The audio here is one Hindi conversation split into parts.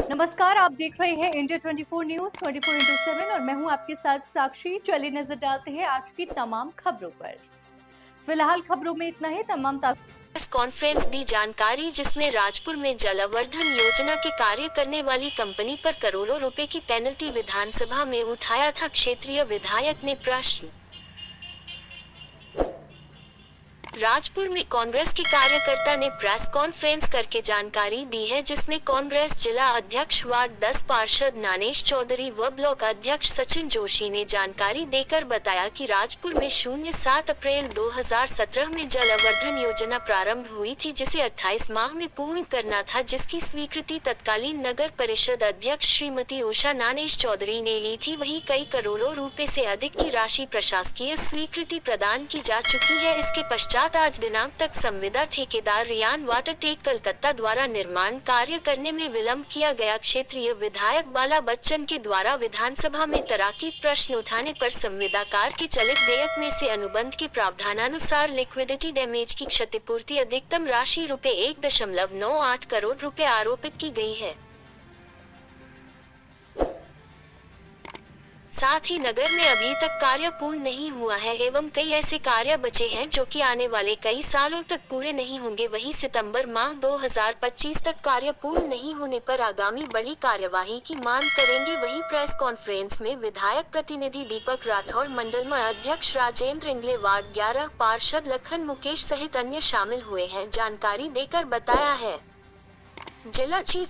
नमस्कार, आप देख रहे हैं इंडिया 24 न्यूज 24/7 और मैं हूं आपके साथ साक्षी। चलिए नजर डालते हैं आज की तमाम खबरों पर। फिलहाल खबरों में इतना ही। तमाम प्रेस कॉन्फ्रेंस दी जानकारी, जिसमें राजपुर में जलावर्धन योजना के कार्य करने वाली कंपनी पर करोड़ों रुपए की पेनल्टी विधानसभा में उठाया था। क्षेत्रीय विधायक ने प्रश्न। राजपुर में कांग्रेस के कार्यकर्ता ने प्रेस कॉन्फ्रेंस करके जानकारी दी है, जिसमें कांग्रेस जिला अध्यक्ष वार्ड 10 पार्षद नानेश चौधरी व ब्लॉक अध्यक्ष सचिन जोशी ने जानकारी देकर बताया कि राजपुर में 07 अप्रैल 2017 में जलावर्धन योजना प्रारंभ हुई थी, जिसे 28 माह में पूर्ण करना था, जिसकी स्वीकृति तत्कालीन नगर परिषद अध्यक्ष श्रीमती उषा नानेश चौधरी ने ली थी। वहीं कई करोड़ों रुपए से अधिक की राशि प्रशासकीय स्वीकृति प्रदान की जा चुकी है। इसके पश्चात आज दिनांक तक संविदा ठेकेदार रियान वाटर टेक कलकत्ता द्वारा निर्माण कार्य करने में विलंब किया गया। क्षेत्रीय विधायक बाला बच्चन के द्वारा विधानसभा में ताराकिक प्रश्न उठाने पर संविदाकार के चलित देयक में से अनुबंध के प्रावधानानुसार लिक्विडिटी डैमेज की क्षतिपूर्ति अधिकतम राशि ₹1.98 करोड़ रुपए आरोपित की गई है। साथ ही नगर में अभी तक कार्य पूर्ण नहीं हुआ है एवं कई ऐसे कार्य बचे हैं जो कि आने वाले कई सालों तक पूरे नहीं होंगे। वहीं सितंबर माह 2025 तक कार्य पूर्ण नहीं होने पर आगामी बड़ी कार्यवाही की मांग करेंगे। वहीं प्रेस कॉन्फ्रेंस में विधायक प्रतिनिधि दीपक राठौर, मंडल अध्यक्ष राजेंद्र इंगले, वार्ड 11 पार्षद लखन मुकेश सहित अन्य शामिल हुए हैं। जानकारी देकर बताया है जिला चीफ।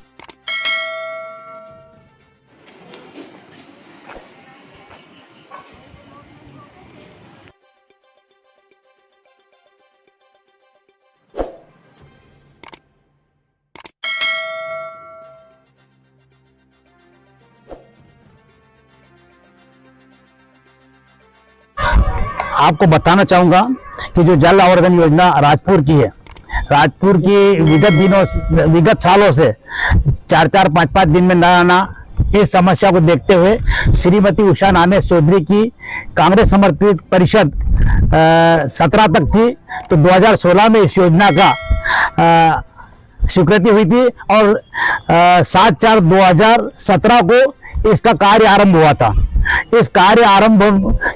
आपको बताना चाहूंगा कि जो जल आवर्धन योजना राजपुर की है, राजपुर की विगत सालों से 4-4, 5-5 दिन में न आना, इस समस्या को देखते हुए श्रीमती उषा नानेश चौधरी की कांग्रेस समर्थित परिषद 17 तक थी, तो 2016 में इस योजना का स्वीकृति हुई थी और 7/4/2017 को इसका कार्य आरंभ हुआ था। इस कार्य आरंभ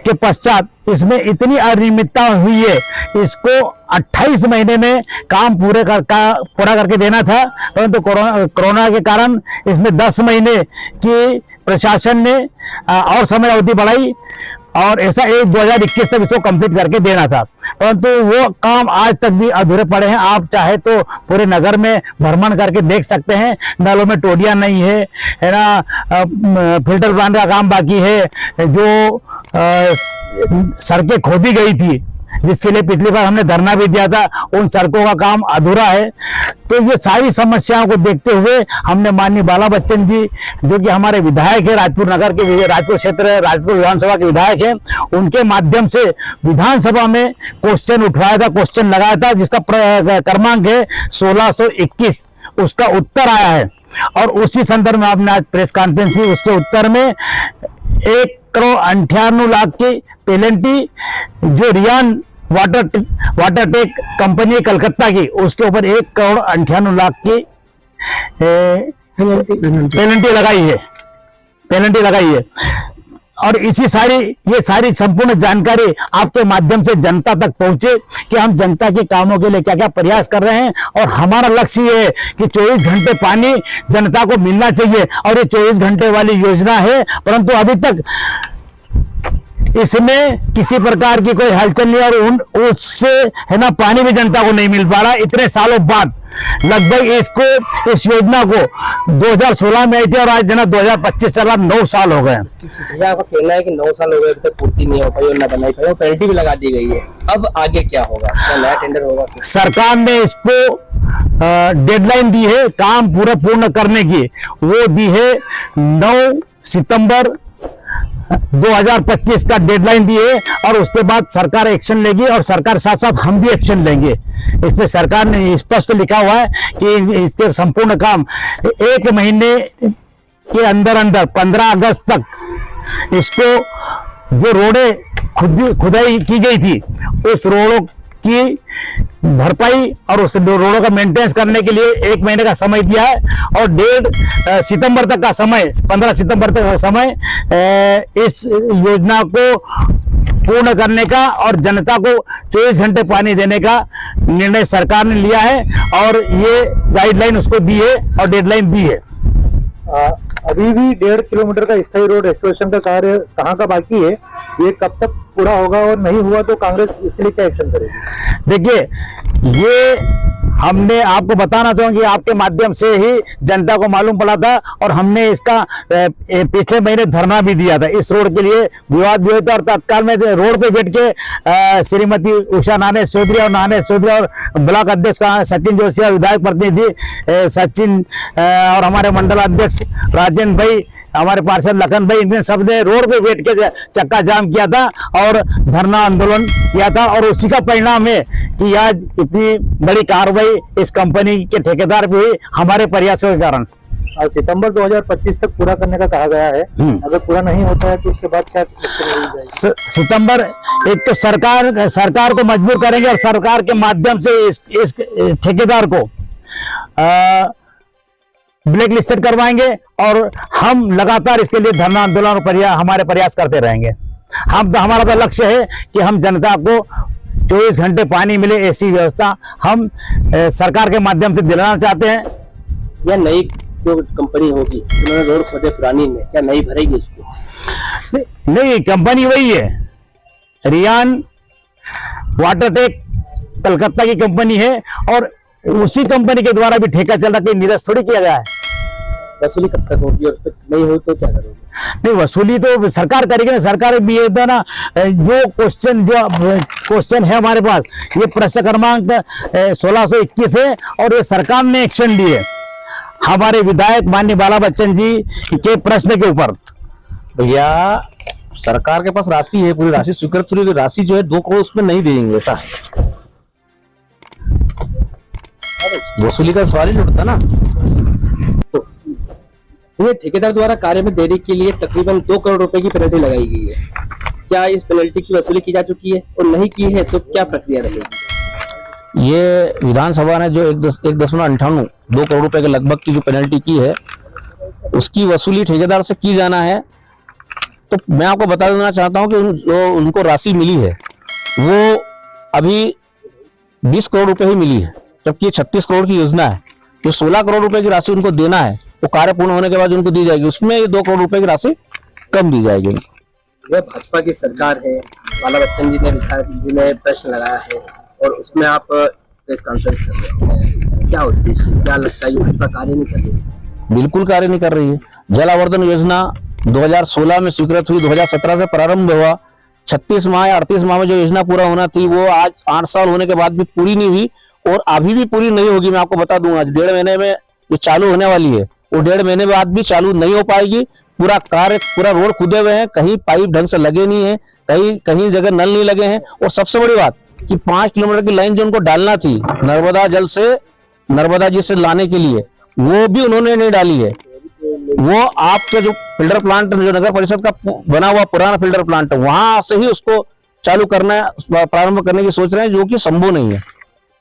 के पश्चात इसमें इतनी अनियमितता हुई है, इसको 28 महीने में काम पूरा करके देना था, परंतु कोरोना के कारण इसमें 10 महीने की प्रशासन ने और समय अवधि बढ़ाई और ऐसा 2021 तक इसको कंप्लीट करके देना था, परंतु वो काम आज तक भी अधूरे पड़े हैं। आप चाहे तो पूरे नगर में भ्रमण करके देख सकते हैं, नलों में टोडियां नहीं है ना, फिल्टर प्लांट का काम बाकी है, जो सड़कें खोदी गई थी जिसके लिए पिछली बार हमने धरना भी दिया था, उन सड़कों का काम अधूरा है। तो ये सारी समस्याओं को देखते हुए हमने माननीय बाला बच्चन जी, जो कि हमारे विधायक है, राजपुर नगर के, राजपुर क्षेत्र, राजपुर विधानसभा के विधायक हैं, उनके माध्यम से विधानसभा में क्वेश्चन उठाया था, क्वेश्चन लगाया था, जिसका क्रमांक है 1621। उसका उत्तर आया है और उसी संदर्भ में आपने आज प्रेस कॉन्फ्रेंस की। उसके उत्तर में 1,98,00,000 की पेनल्टी जो रियान वाटर टेक कंपनी है कलकत्ता की, उसके ऊपर 1,98,00,000 की पेनल्टी लगाई है। और ये सारी संपूर्ण जानकारी आपके माध्यम से जनता तक पहुंचे कि हम जनता के कामों के लिए क्या क्या प्रयास कर रहे हैं। और हमारा लक्ष्य ये है कि 24 घंटे पानी जनता को मिलना चाहिए और ये 24 घंटे वाली योजना है, परंतु अभी तक इसमें किसी प्रकार की कोई हलचल नहीं और उससे है ना पानी भी जनता को नहीं मिल पा रहा। इतने सालों बाद लगभग इस योजना को 2016 में आई थी और आज जना 2025 चला, 9 साल हो गए। आपका कहना है कि 9 साल हो गए, अभी तक पूर्ति नहीं हो पाई और न बनाई पाई, पेनल्टी भी लगा दी गई है। अब आगे क्या होगा? क्या नया टेंडर होगा? सरकार ने इसको डेडलाइन दी है काम पूर्ण करने की, वो दी है 9 सितंबर 2025 का डेडलाइन दी है और उसके बाद सरकार एक्शन लेगी और सरकार साथ साथ हम भी एक्शन लेंगे। इसमें सरकार ने स्पष्ट लिखा हुआ है कि इसके संपूर्ण काम 1 महीने के अंदर 15 अगस्त तक इसको जो रोडें खुदाई की गई थी, उस रोडों उसकी भरपाई और उस रोडों का मेंटेनेंस करने के लिए 1 महीने का समय दिया है और 1.5 सितंबर तक का समय, 15 सितंबर तक का समय इस योजना को पूर्ण करने का और जनता को 24 घंटे पानी देने का निर्णय सरकार ने लिया है और ये गाइडलाइन उसको दी है और डेडलाइन दी है। अभी भी 1.5 किलोमीटर का स्थायी रोड एक्सटेंशन का कार्य कहाँ का बाकी है, ये कब तक पूरा होगा और नहीं हुआ तो कांग्रेस इसके लिए क्या एक्शन करेगी? देखिए, ये हमने आपको बताना चाहूंगी, आपके माध्यम से ही जनता को मालूम पड़ा था और हमने इसका पिछले महीने धरना भी दिया था। इस रोड के लिए विवाद भी हुआ था और तत्काल में रोड पे बैठ के श्रीमती उषा नानेश चौधरी और ब्लॉक अध्यक्ष का सचिन जोशी और विधायक प्रतिनिधि सचिन और हमारे मंडल अध्यक्ष राजेंद्र भाई, हमारे पार्षद लखन भाई, इनने सबने रोड पे बैठ के चक्का जाम किया था और धरना आंदोलन किया था और उसी का परिणाम है कि आज इतनी बड़ी कार्रवाई इस कंपनी के ठेकेदार पे हुई हमारे प्रयासों के कारण। सितंबर 2025 तक पूरा करने का कहा गया है, अगर पूरा नहीं होता है तो उसके बाद क्या सितंबर, एक तो सरकार को मजबूर करेंगे और सरकार के माध्यम से इस ठेकेदार को ब्लैक लिस्टेड करवाएंगे और हम लगातार इसके लिए धरना आंदोलन और हमारे प्रयास करते रहेंगे। हमारा तो लक्ष्य है कि हम जनता को 24 घंटे पानी मिले, ऐसी व्यवस्था हम सरकार के माध्यम से दिलाना चाहते हैं। या नई जो कंपनी होगी उन्होंने रोड खोदे पुरानी में, क्या नई भरेगी इसको? नहीं, कंपनी वही है, रियान वाटरटेक कलकत्ता की कंपनी है और उसी कंपनी के द्वारा भी ठेका चल रहा, कोई निरस्त थोड़ी किया गया है। वसूली कब तक होगी और नहीं हुई तो क्या करोगे? नहीं, वसूली तो सरकार करेगी ना। सरकार भी ये ना, जो क्वेश्चन है हमारे पास, ये प्रश्न क्रमांक 1621 है और ये सरकार ने एक्शन लिए हमारे विधायक माननीय बाला बच्चन जी के प्रश्न के ऊपर। भैया, सरकार के पास राशि है, पूरी राशि स्वीकृत हुई, राशि जो है 2 करोड़ उसमें नहीं देंगे, ऐसा वसूली का सवाल ही उठता ना। ये ठेकेदार द्वारा कार्य में देरी के लिए तकरीबन 2 करोड़ रुपए की पेनल्टी लगाई गई है। क्या इस पेनल्टी की वसूली की जा चुकी है और नहीं की है तो क्या प्रक्रिया रहेगी? ये विधानसभा ने जो 1.98 2 करोड़ रुपए के लगभग की जो पेनल्टी की है, उसकी वसूली ठेकेदार से की जाना है। तो मैं आपको बता देना चाहता हूं कि जो उनको राशि मिली है वो अभी 20 करोड़ रुपए ही मिली है, जबकि ये 36 करोड़ की योजना है। जो 16 करोड़ रुपए की राशि उनको देना है वो कार्य पूर्ण होने के बाद उनको दी जाएगी, उसमें ये 2 करोड़ रुपए की राशि कम दी जाएगी। यह भाजपा की सरकार है, बाला बच्चन जी ने विधायक जी ने प्रश्न लगाया है और उसमें आप प्रेस कॉन्फ्रेंस कर रहे हैं, क्या उद्देश्य, क्या लगता है ये भाजपा कार्य नहीं कर रही है? बिल्कुल कार्य नहीं कर रही है। जल आवर्धन योजना 2016 में स्वीकृत हुई, 2017 से प्रारंभ हुआ, 36 माह या 38 माह में जो योजना पूरा होना थी वो आज 8 साल होने के बाद भी पूरी नहीं हुई और अभी भी पूरी नहीं होगी। मैं आपको बता दूंगा, 1.5 महीने में जो चालू होने वाली है वो 1.5 महीने बाद भी चालू नहीं हो पाएगी। पूरा कार्य, पूरा रोड खुदे हुए हैं, कहीं पाइप ढंग से लगे नहीं है, कहीं जगह नल नहीं लगे हैं और सबसे बड़ी बात कि 5 किलोमीटर की लाइन जो उनको डालना थी नर्मदा जी से लाने के लिए, वो भी उन्होंने नहीं डाली है। वो आपके जो फिल्टर प्लांट, जो नगर परिषद का बना हुआ पुराना फिल्टर प्लांट है, वहां से ही उसको चालू करना, प्रारंभ करने की सोच रहे हैं, जो कि संभव नहीं है।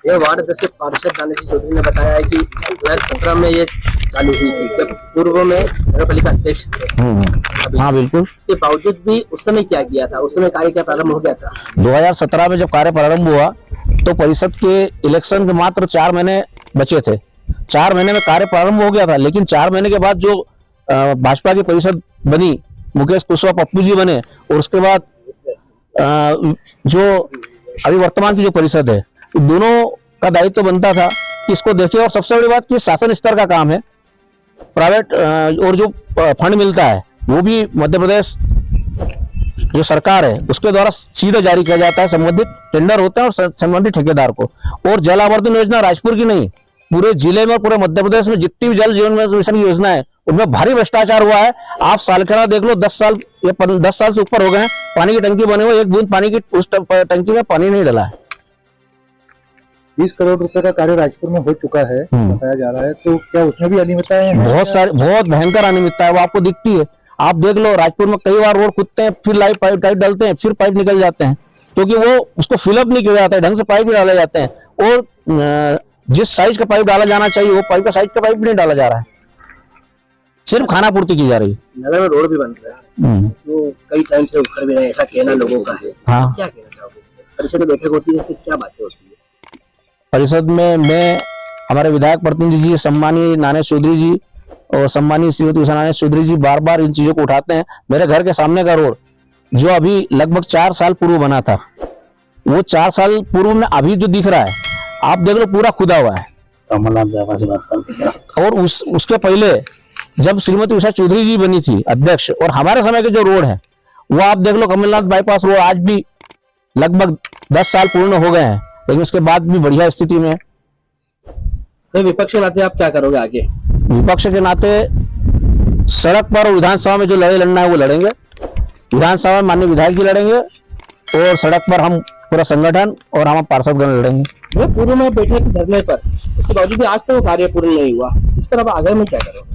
ये वार्ड अध्यक्ष पार्षद दानिश चौधरी ने बताया है कि 2017 में ये चालू हुई थी, जब पूर्व में नगर पालिका अध्यक्ष थे। हाँ बिल्कुल। के बावजूद भी उस समय क्या किया था? उस समय कार्य क्या प्रारंभ हो गया था? 2017 में जब कार्य प्रारंभ हुआ तो परिषद के इलेक्शन के मात्र 4 महीने बचे थे। 4 महीने में कार्य प्रारंभ हो गया था, लेकिन 4 महीने के बाद जो भाजपा की परिषद बनी, मुकेश कुशवाहा पप्पू जी बने और उसके बाद जो अभी वर्तमान की जो परिषद है, दोनों का दायित्व बनता था कि इसको देखें। और सबसे बड़ी बात कि शासन स्तर का काम है, प्राइवेट और जो फंड मिलता है वो भी मध्य प्रदेश जो सरकार है उसके द्वारा सीधे जारी किया जाता है, संबंधित टेंडर होते हैं और संबंधित ठेकेदार को। और जल आवर्धन योजना राजपुर की नहीं, पूरे जिले में, पूरे मध्य प्रदेश में जितनी भी जल जीवन मिशन की योजना है उनमें भारी भ्रष्टाचार हुआ है। आप सालखेड़ा देख लो, 10 साल से ऊपर हो गए हैं, पानी की टंकी बने हुए, एक बूंद पानी की उस टंकी में पानी नहीं डला है। 20 करोड़ रुपए का कार्य राजपुर में हो चुका है बताया जा रहा है, तो क्या उसमें भी अनियमितताएं हैं? बहुत भयंकर अनियमितता है, वो आपको दिखती है। आप देख लो, राजपुर में कई बार रोड खुदते हैं, फिर लाइव पाइप डालते हैं, फिर पाइप निकल जाते हैं। क्योंकि वो उसको फिलअप नहीं किया जाता है, ढंग से पाइप नहीं डाले जाते हैं, और जिस साइज का पाइप डाला जाना चाहिए वो पाइप का साइज का पाइप भी नहीं डाला जा रहा है, सिर्फ खाना पूर्ति की जा रही है। नगर में रोड भी बन रहा है, तो कई टाइम से उखड़ भी रहे हैं, ऐसा कहना लोगों का है। हाँ। क्या कहना चाहोगे? परिषद में बैठक होती है, इसमें क्या बातें होती है? परिषद में मैं, हमारे विधायक प्रतिनिधि जी सम्मानीय नानेश चौधरी जी और सम्मानीय श्रीमती उषा नानेश चौधरी जी बार बार इन चीजों को उठाते हैं। मेरे घर के सामने का रोड जो अभी लगभग 4 साल पूर्व बना था, वो 4 साल पूर्व में अभी जो दिख रहा है आप देख लो पूरा खुदा हुआ है। और उसके पहले जब श्रीमती उषा चौधरी जी बनी थी अध्यक्ष, और हमारे समय के जो रोड है वो आप देख लो, कमलनाथ बाईपास रोड आज भी लगभग 10 साल पूर्ण हो गए हैं, लेकिन उसके बाद भी बढ़िया स्थिति में। तो विपक्ष के नाते आप क्या करोगे आगे? विपक्ष के नाते सड़क पर और विधानसभा में जो लड़ाई लड़ना है वो लड़ेंगे। विधानसभा में माननीय विधायक जी लड़ेंगे और सड़क पर हम पूरा संगठन और हम पार्षदगण लड़ेंगे। वो पूर्व में बैठे थे धरने पर, इसके बावजूद भी आज तक वो कार्य पूर्ण नहीं हुआ, इस पर अब आगे में क्या करोगे?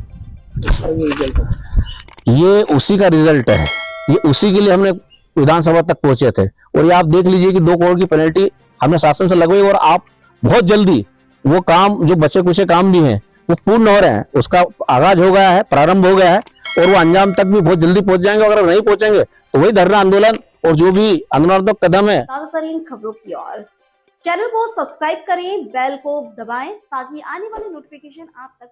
ये उसी का रिजल्ट है, ये उसी के लिए हमने विधानसभा तक पहुंचे थे। और ये आप देख लीजिए कि 2 करोड़ की पेनल्टी हमने शासन से लगवाई, और आप बहुत जल्दी वो काम जो बचे कुछ काम भी हैं वो पूर्ण हो रहे हैं, उसका आगाज हो गया है, प्रारंभ हो गया है, और वो अंजाम तक भी बहुत जल्दी पहुंच जाएंगे। अगर नहीं पहुंचेंगे तो वही धरना आंदोलन और जो भी आंदोलनात्मक कदम है। ताज़ा खबरों की ओर चैनल को सब्सक्राइब करें, बेल को दबाएं ताकि आने वाले नोटिफिकेशन आप तक